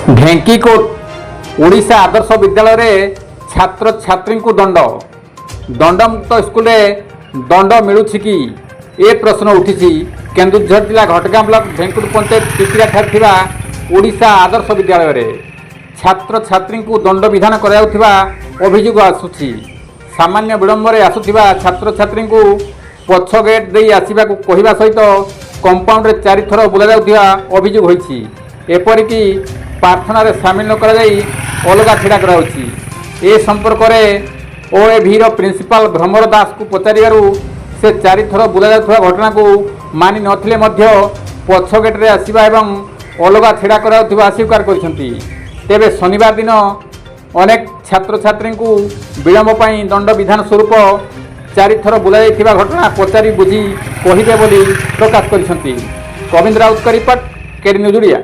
ढेंकीकोट ओडिशा आदर्श विद्यालय रे छात्र छात्री को दंडमुक्त स्कूल दंड मिलूँ कि ए प्रश्न उठी केन्दुझर जिला घटगां ब्लॉक ढेंकुट पंचायत टिकिरा ठार्थिबा ओडिशा आदर्श विद्यालय रे छात्र छात्री को दंड विधान कराउथिबा अभियोग आसुछि। सामान्य विलंब रे आसुथिबा छात्र छात्री को पछ गेट दे आसिबा को कहिबा सहित कंपाउंड रे 4 थर बुला जाउथिबा अभियोग होइछि। एपरिकी प्रार्थना रे सामिल न करा जाई अलगा छिड़ा कराउछि। ए संपर्क में ओएभी प्रिंसिपाल भ्रमर दास को पचारिबारु से 4 थर बुला जाउथबा घटना को मानि नथिले मध्य पछ गेट रे आसिबा एवं अलगा छिड़ा कराउथबा अस्वीकार करिसंती। तेबे शनिवार दिन अनेक छात्र छात्री को विलंब पई दंड विधान स्वरूप 4 थर बुला जाइथिबा घटना पचारि बुझी कहिबे बोली प्रकाश करिसंती। कविंद्र राउत का रिपोर्ट, केडी न्यूज ओडिया।